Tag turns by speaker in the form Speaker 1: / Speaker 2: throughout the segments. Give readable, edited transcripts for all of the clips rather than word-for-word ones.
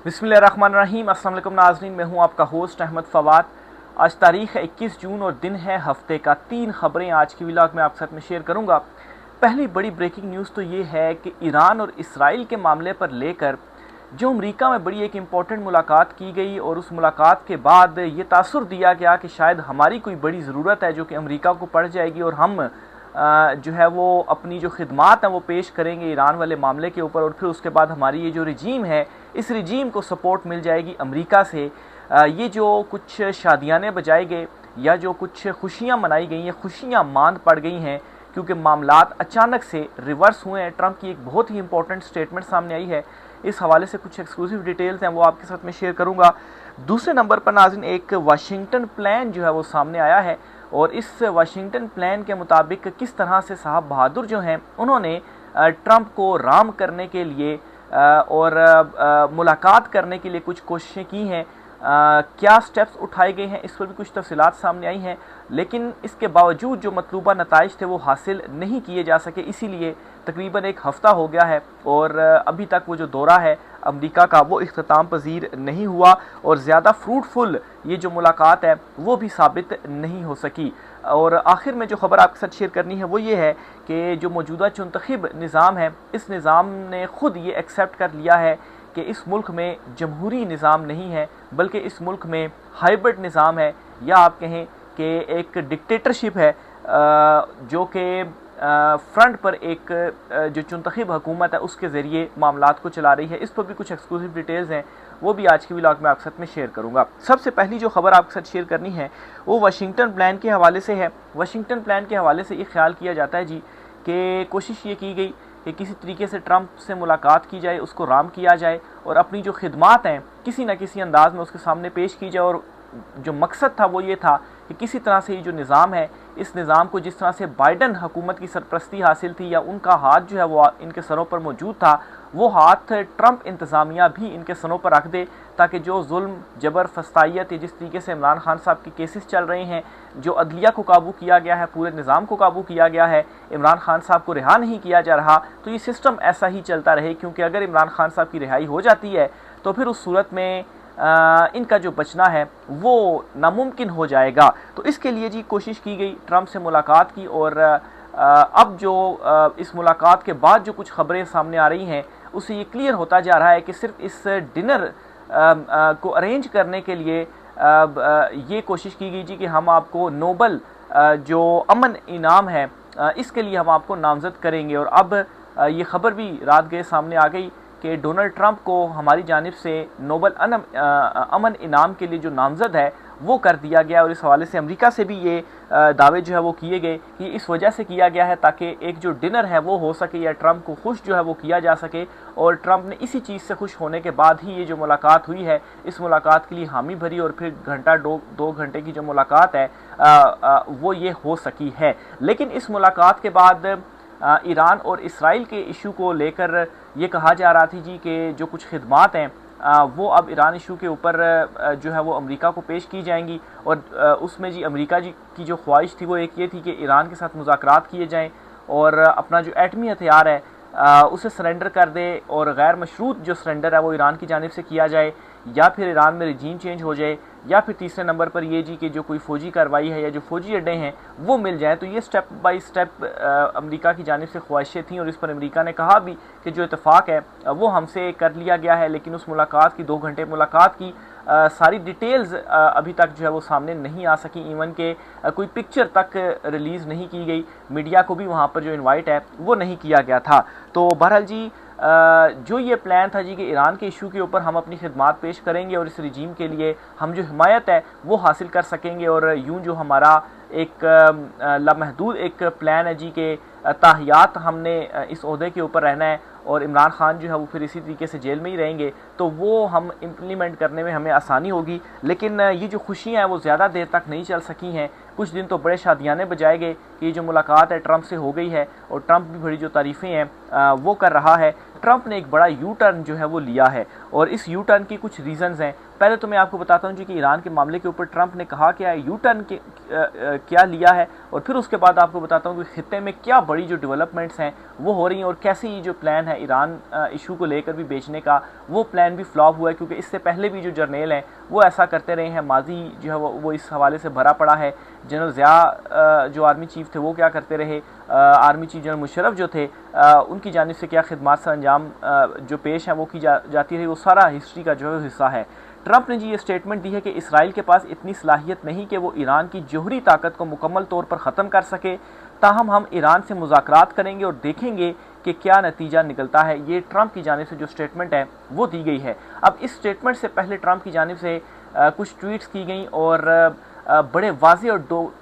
Speaker 1: बिस्मिल्लाहिर्रहमानिर्रहीम। अस्सलाम वालेकुम नाज़रीन, मैं हूं आपका होस्ट अहमद फ़वाद। आज तारीख़ है 21 जून और दिन है हफ्ते का। 3 ख़बरें आज की व्लॉग में आपके साथ में शेयर करूंगा। पहली बड़ी ब्रेकिंग न्यूज़ तो ये है कि ईरान और इसराइल के मामले पर लेकर जो अमेरिका में बड़ी एक इम्पॉर्टेंट मुलाकात की गई और उस मुलाकात के बाद ये तासुर दिया गया कि शायद हमारी कोई बड़ी ज़रूरत है जो कि अमेरिका को पड़ जाएगी और हम जो है वो अपनी जो खिदमात हैं वो पेश करेंगे ईरान वाले मामले के ऊपर, और फिर उसके बाद हमारी ये जो रजीम है इस रजीम को सपोर्ट मिल जाएगी अमेरिका से। ये जो कुछ शादियाने बजाए गए या जो कुछ खुशियाँ मनाई गई हैं, खुशियाँ मांद पड़ गई हैं क्योंकि मामलात अचानक से रिवर्स हुए हैं। ट्रंप की एक बहुत ही इंपॉर्टेंट स्टेटमेंट सामने आई है, इस हवाले से कुछ एक्सक्लूसिव डिटेल्स हैं वो आपके साथ में शेयर करूंगा। दूसरे नंबर पर नाज़रीन एक वाशिंगटन प्लान जो है वो सामने आया है और इस वाशिंगटन प्लान के मुताबिक किस तरह से साहब बहादुर जो हैं उन्होंने ट्रंप को राम करने के लिए और मुलाकात करने के लिए कुछ कोशिशें की हैं। क्या स्टेप्स उठाए गए हैं इस पर भी कुछ तफसीलात सामने आई हैं, लेकिन इसके बावजूद जो मतलूबा नताइज थे वो हासिल नहीं किए जा सके। इसीलिए तकरीबन एक हफ़्ता हो गया है और अभी तक वो जो दौरा है अमेरिका का वो इख्तिताम पजीर नहीं हुआ और ज़्यादा फ्रूटफुल ये जो मुलाकात है वो भी साबित नहीं हो सकी। और आखिर में जो ख़बर आपके साथ शेयर करनी है वो ये है कि जो मौजूदा चुनतखब निज़ाम है इस निज़ाम ने ख़ुद ये एक्सेप्ट कर लिया है कि इस मुल्क में जमहूरी निज़ाम नहीं है बल्कि इस मुल्क में हाइब्रिड निज़ाम है, या आप कहें कि एक डिक्टेटरशिप है जो कि फ्रंट पर एक जो चुनतखब हुकूमत है उसके ज़रिए मामलात को चला रही है। इस पर भी कुछ एक्सक्लूसिव डिटेल्स हैं वो भी आज की व्लॉग में आपके साथ में शेयर करूंगा। सबसे पहली जो खबर आपके साथ शेयर करनी है वो वाशिंगटन प्लान के हवाले से है। वाशिंगटन प्लान के हवाले से ये ख्याल किया जाता है जी कि कोशिश ये की गई कि किसी तरीके से ट्रंप से मुलाकात की जाए, उसको राम किया जाए और अपनी जो खिदमात हैं किसी न किसी अंदाज में उसके सामने पेश की जाए। और जो मकसद था वो ये था कि किसी तरह से ये जो निज़ाम है इस निज़ाम को जिस तरह से बाइडन हुकूमत की सरपरस्ती हासिल थी या उनका हाथ जो है वो इनके सरों पर मौजूद था, वो हाथ ट्रंप इंतज़ामिया भी इनके सरों पर रख दे ताकि जो जुल्म जबर फस्तायत या जिस तरीके से इमरान खान साहब के केसेस चल रहे हैं, जो अदलिया को काबू किया गया है, पूरे निज़ाम को काबू किया गया है, इमरान खान साहब को रिहा नहीं किया जा रहा, तो ये सिस्टम ऐसा ही चलता रहे। क्योंकि अगर इमरान खान साहब की रिहाई हो जाती है तो फिर उस सूरत में इनका जो बचना है वो नामुमकिन हो जाएगा। तो इसके लिए जी कोशिश की गई ट्रंप से मुलाकात की और अब जो इस मुलाकात के बाद जो कुछ खबरें सामने आ रही हैं उससे ये क्लियर होता जा रहा है कि सिर्फ इस डिनर को अरेंज करने के लिए ये कोशिश की गई जी कि हम आपको नोबल जो अमन इनाम है इसके लिए हम आपको नामजद करेंगे। और अब ये खबर भी रात गए सामने आ गई कि डोनाल्ड ट्रंप को हमारी जानिब से नोबल अमन इनाम के लिए जो नामज़द है वो कर दिया गया। और इस हवाले से अमेरिका से भी ये दावे जो है वो किए गए कि इस वजह से किया गया है ताकि एक जो डिनर है वो हो सके या ट्रंप को खुश जो है वो किया जा सके। और ट्रंप ने इसी चीज़ से खुश होने के बाद ही ये जो मुलाकात हुई है इस मुलाकात के लिए हामी भरी और फिर घंटा दो घंटे की जो मुलाकात है वो ये हो सकी है। लेकिन इस मुलाकात के बाद ईरान और इसराइल के इशू को लेकर ये कहा जा रहा थी जी कि जो कुछ खिदमात हैं वो अब ईरान इशू के ऊपर जो है वो अमेरिका को पेश की जाएंगी। और उसमें जी अमेरिका जी की जो ख्वाहिश थी वो एक ये थी कि ईरान के साथ मुज़ाकरात किए जाएं और अपना जो एटमी हथियार है उसे सरेंडर कर दे और गैर मशरूत जो सरेंडर है वो ईरान की जानिब से किया जाए, या फिर ईरान में रजीम चेंज हो जाए, या फिर तीसरे नंबर पर ये जी कि जो कोई फ़ौजी कार्रवाई है या जो फ़ौजी अड्डे हैं वो मिल जाएँ। तो ये स्टेप बाय स्टेप अमेरिका की जानिब से ख्वाहिशें थीं और इस पर अमेरिका ने कहा भी कि जो इत्तेफाक है वो हमसे कर लिया गया है। लेकिन उस मुलाकात की 2 घंटे मुलाकात की सारी डिटेल्स अभी तक जो है वो सामने नहीं आ सकी। इवन के कोई पिक्चर तक रिलीज़ नहीं की गई, मीडिया को भी वहाँ पर जो इनवाइट है वो नहीं किया गया था। तो बहरहाल जी जो ये प्लान था जी कि ईरान के इशू के ऊपर हम अपनी खिदमात पेश करेंगे और इस रजीम के लिए हम जो हिमायत है वो हासिल कर सकेंगे। और यूं जो हमारा एक लामहदूद एक प्लान है जी कि ताहियात हमने इस ओहदे के ऊपर रहना है और इमरान खान जो है वो फिर इसी तरीके से जेल में ही रहेंगे, तो वो हम इम्प्लीमेंट करने में हमें आसानी होगी। लेकिन ये जो खुशियाँ हैं वो ज़्यादा देर तक नहीं चल सकी हैं। कुछ दिन तो बड़े शादियाने बजाए गए कि ये जो मुलाकात है ट्रंप से हो गई है, और ट्रंप भी बड़ी जो तारीफ़ें हैं वो कर रहा है। ट्रंप ने एक बड़ा यू टर्न जो है वो लिया है, और इस यू टर्न की कुछ रीज़न्स हैं। पहले तो मैं आपको बताता हूँ जी कि ईरान के मामले के ऊपर ट्रंप ने कहा क्या है, यू टर्न के क्या लिया है, और फिर उसके बाद आपको बताता हूँ कि खित्ते में क्या बड़ी जो डेवलपमेंट्स हैं वो हो रही हैं, और कैसे ये जो प्लान है ईरान इशू को लेकर भी बेचने का, वो प्लान भी फ्लॉप हुआ है, क्योंकि इससे पहले भी जो जर्नेल हैं वो ऐसा करते रहे हैं। माजी जो है वो इस हवाले से भरा पड़ा है। जनरल ज़िया जो आर्मी चीफ थे वो क्या करते रहे, आर्मी चीफ जनरल मुशर्रफ जो थे उनकी जानिब से क्या खिदमात सर अंजाम जो पेश हैं वो की जाती रही, वो सारा हिस्ट्री का जो है हिस्सा है। ट्रंप ने जी ये स्टेटमेंट दी है कि इसराइल के पास इतनी सलाहियत नहीं कि वो ईरान की जोहरी ताकत को मुकम्मल तौर पर ख़त्म कर सके, ताहम हम ईरान से मुज़ाकरात करेंगे और देखेंगे कि क्या नतीजा निकलता है। ये ट्रंप की जानिब से जो स्टेटमेंट है वो दी गई है। अब इस स्टेटमेंट से पहले ट्रंप की जानिब से कुछ ट्वीट्स की गई, और बड़े वाज़ेह और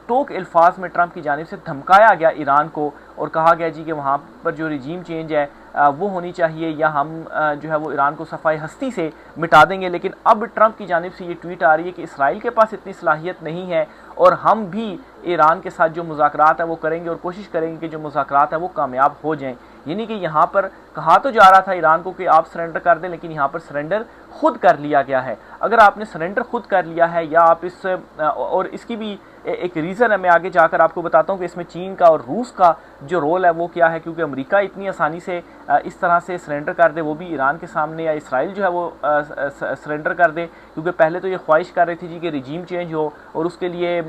Speaker 1: टोक अल्फाज में ट्रंप की जानिब से धमकाया गया ईरान को, और कहा गया जी कि वहाँ पर जो रिजीम चेंज है वो होनी चाहिए, या हम जो है वो ईरान को सफाई हस्ती से मिटा देंगे। लेकिन अब ट्रंप की जानिब से ये ट्वीट आ रही है कि इसराइल के पास इतनी सलाहियत नहीं है, और हम भी ईरान के साथ जो मुज़ाकरात है वो करेंगे, और कोशिश करेंगे कि जो मुज़ाकरात है वो कामयाब हो जाएँ। यानी कि यहाँ पर कहा तो जा रहा था ईरान को कि आप सरेंडर कर दें, लेकिन यहाँ पर सरेंडर खुद कर लिया गया है। अगर आपने सरेंडर खुद कर लिया है, या आप इस और इसकी भी एक रीज़न है, मैं आगे जाकर आपको बताता हूँ कि इसमें चीन का और रूस का जो रोल है वो क्या है, क्योंकि अमेरिका इतनी आसानी से इस तरह से सरेंडर कर दे, वो भी ईरान के सामने, या इसराइल जो है वो सरेंडर कर दे, क्योंकि पहले तो ये ख्वाहिश कर रही थी जी कि रिजीम चेंज हो, और उसके लिए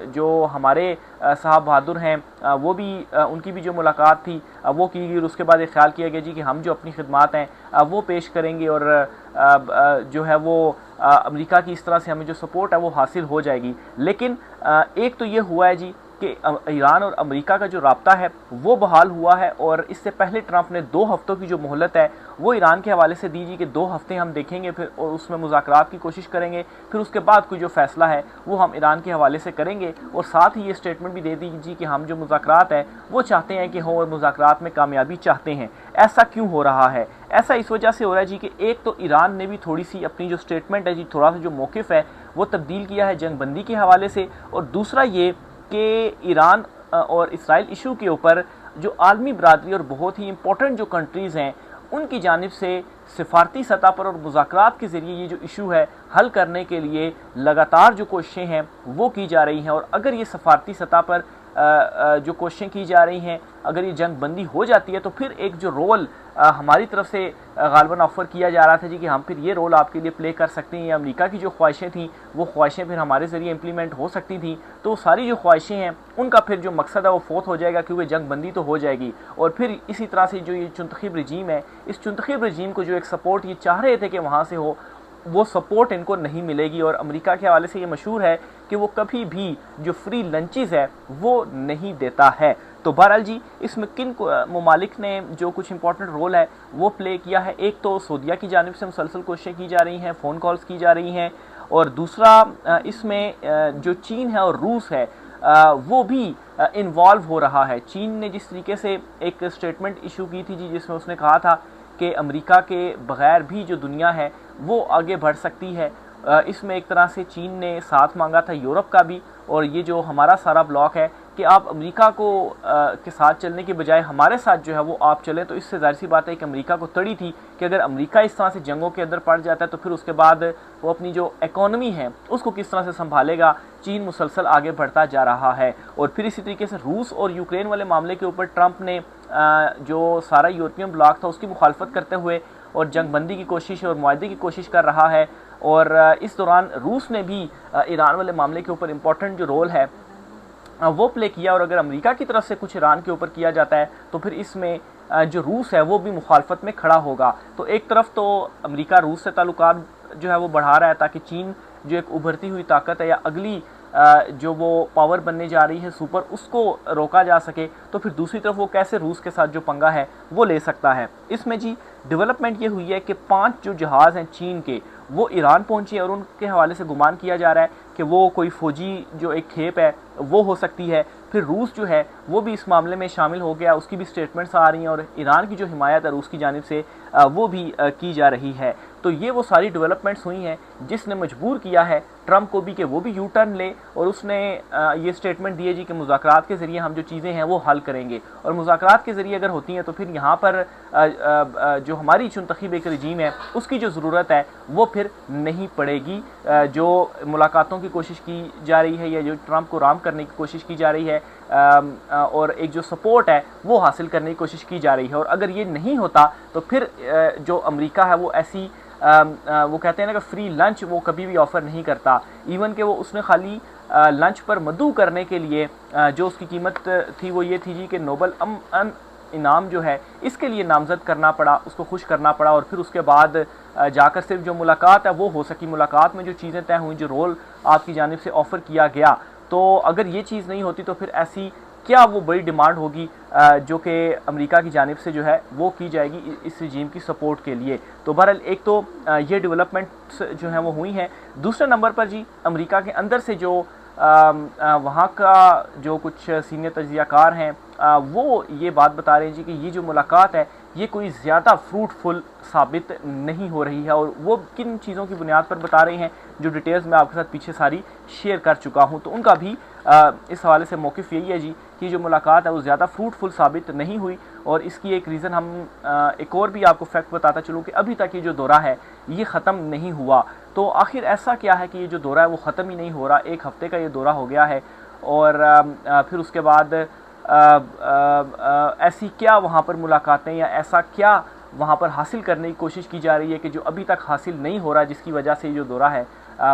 Speaker 1: जो हमारे साहब बहादुर हैं वो भी उनकी भी जो मुलाकात थी वो की गई, और उसके बाद ये ख्याल किया गया जी कि हम जो अपनी खिदमात हैं वो पेश करेंगे, और जो है वो अमेरिका की इस तरह से हमें जो सपोर्ट है वो हासिल हो जाएगी। लेकिन एक तो ये हुआ है जी कि ईरान और अमेरिका का जो राब्ता है वो बहाल हुआ है, और इससे पहले ट्रंप ने 2 हफ्तों की जो मोहलत है वो ईरान के हवाले से दी जी कि 2 हफ्ते हम देखेंगे, फिर और उसमें मुज़ाकरात की कोशिश करेंगे, फिर उसके बाद कोई जो फैसला है वो हम ईरान के हवाले से करेंगे। और साथ ही ये स्टेटमेंट भी दे दी जी कि हम जो मुज़ाकरात है वो चाहते हैं कि हो, और मुज़ाकरात में कामयाबी चाहते हैं। ऐसा क्यों हो रहा है? ऐसा इस वजह से हो रहा है जी कि एक तो ईरान ने भी थोड़ी सी अपनी जो स्टेटमेंट है जी, थोड़ा सा जो मौक़िफ़ है वो तब्दील किया है जंग बंदी के हवाले से, और दूसरा ये कि ईरान और इसराइल इशू के ऊपर जो आलमी बरादरी और बहुत ही इंपॉर्टेंट जो कंट्रीज़ हैं उनकी जानिब से सिफारती सतह पर और मुज़ाकरात के ज़रिए ये जो इशू है हल करने के लिए लगातार जो कोशिशें हैं वो की जा रही हैं। और अगर ये सिफारती सतह पर जो कोशिशें की जा रही हैं, अगर ये जंग बंदी हो जाती है, तो फिर एक जो रोल हमारी तरफ से गालबन ऑफ़र किया जा रहा था जी कि हम फिर ये रोल आपके लिए प्ले कर सकते हैं, या अमेरिका की जो ख्वाहिशें थी वो ख्वाहिशें फिर हमारे ज़रिए इम्प्लीमेंट हो सकती थी, तो सारी जो ख्वाहिशें हैं उनका फिर जो मकसद है वो फोत हो जाएगा, क्योंकि जंग बंदी तो हो जाएगी। और फिर इसी तरह से जो ये चुंतखीब रजीम है, इस चुंतखीब रजीम को जो एक सपोर्ट ये चाह रहे थे कि वहाँ से हो, वो सपोर्ट इनको नहीं मिलेगी। और अमेरिका के हवाले से ये मशहूर है कि वो कभी भी जो फ्री लंचेज़ है वो नहीं देता है। तो बहरहाल जी इसमें किन ममालिक ने जो कुछ इंपॉर्टेंट रोल है वो प्ले किया है, एक तो सऊदीया की जानिब से मुसलसल कोशिशें की जा रही हैं, फ़ोन कॉल्स की जा रही हैं, और दूसरा इसमें जो चीन है और रूस है वो भी इन्वॉल्व हो रहा है। चीन ने जिस तरीके से एक स्टेटमेंट इशू की थी जी, जिसमें उसने कहा था कि अमेरिका के बग़ैर भी जो दुनिया है वो आगे बढ़ सकती है, इसमें एक तरह से चीन ने साथ मांगा था यूरोप का भी, और ये जो हमारा सारा ब्लॉक है कि आप अमेरिका को के साथ चलने के बजाय हमारे साथ जो है वो आप चलें। तो इससे ज़ाहिर सी बात है कि अमेरिका को तड़ी थी कि अगर अमेरिका इस तरह से जंगों के अंदर पड़ जाता है तो फिर उसके बाद वो अपनी जो इकॉनमी है उसको किस तरह से संभालेगा। चीन मुसलसल आगे बढ़ता जा रहा है। और फिर इसी तरीके से रूस और यूक्रेन वाले मामले के ऊपर ट्रंप ने जो सारा यूरोपियन ब्लॉक था उसकी मुखालफत करते हुए और जंग बंदी की कोशिश और मुआहदे की कोशिश कर रहा है। और इस दौरान रूस ने भी ईरान वाले मामले के ऊपर इम्पोर्टेंट जो रोल है वो प्ले किया। और अगर अमेरिका की तरफ से कुछ ईरान के ऊपर किया जाता है तो फिर इसमें जो रूस है वो भी मुखालफत में खड़ा होगा। तो एक तरफ तो अमेरिका रूस से ताल्लुकात जो है वो बढ़ा रहा है ताकि चीन जो एक उभरती हुई ताकत है या अगली जो वो पावर बनने जा रही है सुपर, उसको रोका जा सके। तो फिर दूसरी तरफ वो कैसे रूस के साथ जो पंगा है वो ले सकता है। इसमें जी डेवलपमेंट ये हुई है कि 5 जो जहाज़ हैं चीन के वो ईरान पहुंचे और उनके हवाले से गुमान किया जा रहा है कि वो कोई फ़ौजी जो एक खेप है वो हो सकती है। फिर रूस जो है वो भी इस मामले में शामिल हो गया, उसकी भी स्टेटमेंट्स आ रही हैं और ईरान की जो हिमायत है रूस की जानिब से वो भी की जा रही है। तो ये वो सारी डेवलपमेंट्स हुई हैं जिसने मजबूर किया है ट्रंप को भी कि वो भी यू टर्न ले और उसने ये स्टेटमेंट दी है जी कि मुज़ाकरात के ज़रिए हम जो चीज़ें हैं वो हल करेंगे, और मुज़ाकरात के ज़रिए अगर होती हैं तो फिर यहाँ पर जो हमारी चुनतखीब एक रजीम है उसकी जो ज़रूरत है वो फिर नहीं पड़ेगी। जो मुलाकातों की कोशिश की जा रही है या जो ट्रंप को राम करने की कोशिश की जा रही है और एक जो सपोर्ट है वो हासिल करने की कोशिश की जा रही है, और अगर ये नहीं होता तो फिर जो अमेरिका है वो ऐसी वो कहते हैं ना कि फ्री लंच वो कभी भी ऑफ़र नहीं करता। इवन कि वो उसने खाली लंच पर मदऊ करने के लिए जो उसकी कीमत थी वो ये थी जी कि नोबल इनाम जो है इसके लिए नामज़द करना पड़ा, उसको खुश करना पड़ा, और फिर उसके बाद जाकर सिर्फ जो मुलाकात है वो हो सकी। मुलाकात में जो चीज़ें तय हुई, जो रोल आपकी जानिब से ऑफ़र किया गया, तो अगर ये चीज़ नहीं होती तो फिर ऐसी क्या वो बड़ी डिमांड होगी जो कि अमेरिका की जानिब से जो है वो की जाएगी इस रजीम की सपोर्ट के लिए। तो बहरहाल एक तो ये डेवलपमेंट्स जो हैं वो हुई हैं। दूसरे नंबर पर जी अमेरिका के अंदर से जो वहाँ का जो कुछ सीनियर तज्ज़ियाकार हैं वो ये बात बता रहे हैं जी कि ये जो मुलाकात है ये कोई ज़्यादा फ्रूटफुल साबित नहीं हो रही है, और वो किन चीज़ों की बुनियाद पर बता रहे हैं जो डिटेल्स मैं आपके साथ पीछे सारी शेयर कर चुका हूँ। तो उनका भी इस हवाले से मौक़िफ़ यही है जी कि जो मुलाकात है वो ज़्यादा फ्रूटफुल साबित नहीं हुई, और इसकी एक रीज़न हम एक और भी आपको फैक्ट बताता चलूँ कि अभी तक ये जो दौरा है ये ख़त्म नहीं हुआ। तो आखिर ऐसा क्या है कि ये जो दौरा है वो ख़त्म ही नहीं हो रहा। 1 हफ़्ते का ये दौरा हो गया है, और फिर उसके बाद ऐसी क्या वहाँ पर मुलाकातें या ऐसा क्या वहाँ पर हासिल करने की कोशिश की जा रही है कि जो अभी तक हासिल नहीं हो रहा, जिसकी वजह से जो दौरा है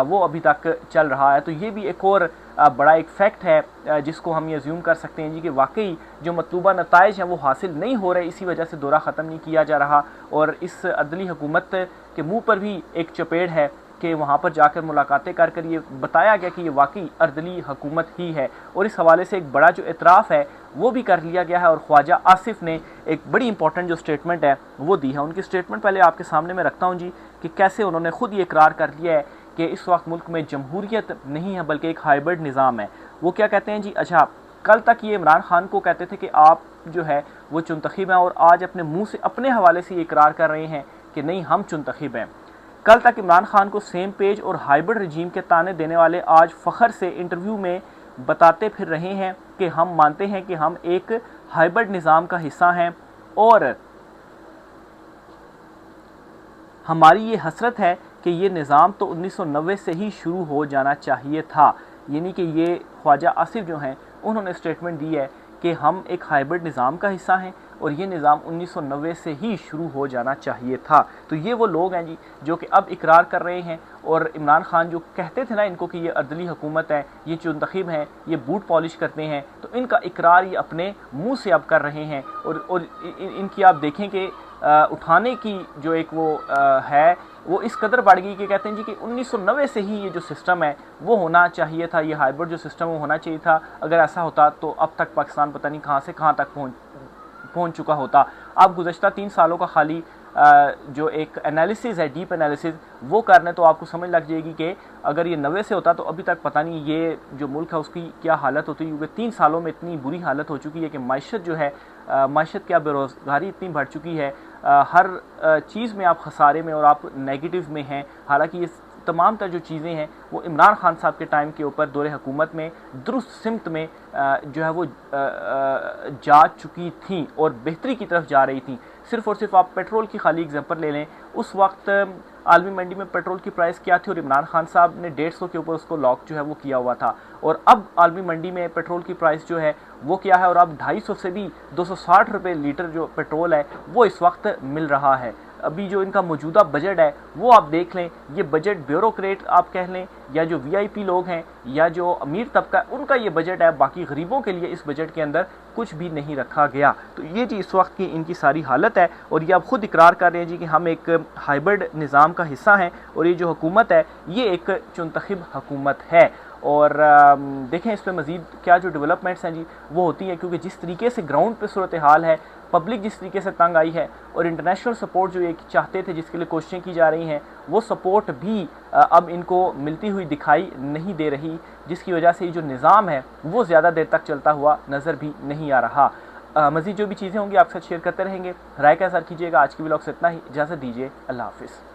Speaker 1: वो अभी तक चल रहा है। तो ये भी एक और बड़ा एक फैक्ट है जिसको हम ये अज्यूम कर सकते हैं जी कि वाकई जो मतलूबा नताइज हैं वो हासिल नहीं हो रहे, इसी वजह से दौरा ख़त्म नहीं किया जा रहा। और इस अदली हुकूमत के मुँह पर भी एक चपेट है कि वहाँ पर जाकर मुलाकातें कर कर ये बताया गया कि ये वाकई अर्दली हुकूमत ही है, और इस हवाले से एक बड़ा जो इतराफ़ है वो भी कर लिया गया है। और ख्वाजा आसिफ ने एक बड़ी इंपॉर्टेंट जो स्टेटमेंट है वो दी है। उनकी स्टेटमेंट पहले आपके सामने मैं रखता हूँ जी कि कैसे उन्होंने ख़ुद ये इकरार कर लिया है कि इस वक्त मुल्क में जमहूरियत नहीं है बल्कि एक हाइब्रिड निज़ाम है। वो क्या कहते हैं जी, अच्छा कल तक ये इमरान खान को कहते थे कि आप जो है वो चुनतखीब हैं, और आज अपने मुँह से अपने हवाले से ये इकरार कर रहे हैं कि नहीं हम चुनतखीब हैं। कल तक इमरान खान को सेम पेज और हाइब्रिड रजीम के ताने देने वाले आज फ़ख्र से इंटरव्यू में बताते फिर रहे हैं कि हम मानते हैं कि हम एक हाइब्रिड निज़ाम का हिस्सा हैं, और हमारी ये हसरत है कि ये निज़ाम तो 1990 से ही शुरू हो जाना चाहिए था। यानी कि ये ख्वाजा आसिफ जो हैं उन्होंने स्टेटमेंट दी है कि हम एक हाइब्रिड निज़ाम का हिस्सा हैं और ये निज़ाम 1990 से ही शुरू हो जाना चाहिए था। तो ये वो लोग हैं जी जो कि अब इकरार कर रहे हैं, और इमरान खान जो कहते थे ना इनको कि ये अर्दली हुकूमत है, ये चुनतखीब हैं, ये बूट पॉलिश करते हैं, तो इनका इकरार ये अपने मुंह से अब कर रहे हैं। और इनकी आप देखें कि उठाने की जो एक वो है वो इस कदर बढ़ गई कि कहते हैं जी कि 1990 से ही ये जो सिस्टम है वो होना चाहिए था, ये हाइब्रिड जो सिस्टम वो होना चाहिए था। अगर ऐसा होता तो अब तक पाकिस्तान पता नहीं कहाँ से कहाँ तक पहुँच चुका होता। अब गुज़श्ता 3 सालों का खाली जो एक एनालिसिस है, डीप एनालिसिस, वो करने तो आपको समझ लग जाएगी कि अगर ये 90 से होता तो अभी तक पता नहीं ये जो मुल्क है उसकी क्या हालत होती, क्योंकि 3 सालों में इतनी बुरी हालत हो चुकी है कि माशत जो है माशत क्या बेरोज़गारी इतनी बढ़ चुकी है, हर चीज़ में आप खसारे में और आप नेगेटिव में हैं। हालांकि ये तमाम तर जो चीज़ें हैं वो इमरान खान साहब के टाइम के ऊपर दौरे हुकूमत में दुरुस्त सिमत में जो है वो जा चुकी थी और बेहतरी की तरफ जा रही थी। सिर्फ़ और सिर्फ आप पेट्रोल की खाली एग्जांपल ले लें, उस वक्त आलमी मंडी में पेट्रोल की प्राइस क्या थी और इमरान खान साहब ने 150 के ऊपर उसको लॉक जो है वो किया हुआ था, और अब आलमी मंडी में पेट्रोल की प्राइस जो है वो क्या है, और अब 250 से भी 260 रुपये लीटर जो पेट्रोल है वो इस वक्त मिल रहा है। अभी जो इनका मौजूदा बजट है वो आप देख लें, ये बजट ब्यूरोक्रेट आप कह लें या जो वीआईपी लोग हैं या जो अमीर तबका उनका ये बजट है, बाकी गरीबों के लिए इस बजट के अंदर कुछ भी नहीं रखा गया। तो ये जी इस वक्त की इनकी सारी हालत है, और ये आप खुद इकरार कर रहे हैं जी कि हम एक हाइब्रिड निज़ाम का हिस्सा हैं और ये जो हुकूमत है ये एक चुनतखिब हुकूमत है। और देखें इस पर मज़ीद क्या जो डेवलपमेंट्स हैं जी वो होती हैं, क्योंकि जिस तरीके से ग्राउंड पे सूरत हाल है, पब्लिक जिस तरीके से तंग आई है और इंटरनेशनल सपोर्ट जो ये चाहते थे, जिसके लिए कोशिशें की जा रही हैं, वो सपोर्ट भी अब इनको मिलती हुई दिखाई नहीं दे रही, जिसकी वजह से ये जो निज़ाम है वो ज़्यादा देर तक चलता हुआ नज़र भी नहीं आ रहा। मज़ीद जो भी चीज़ें होंगी आपके साथ शेयर करते रहेंगे। राय का इज़हार कीजिएगा। आज की व्लॉग से इतना ही, इजाज़त दीजिए, अल्लाह हाफ़िज़।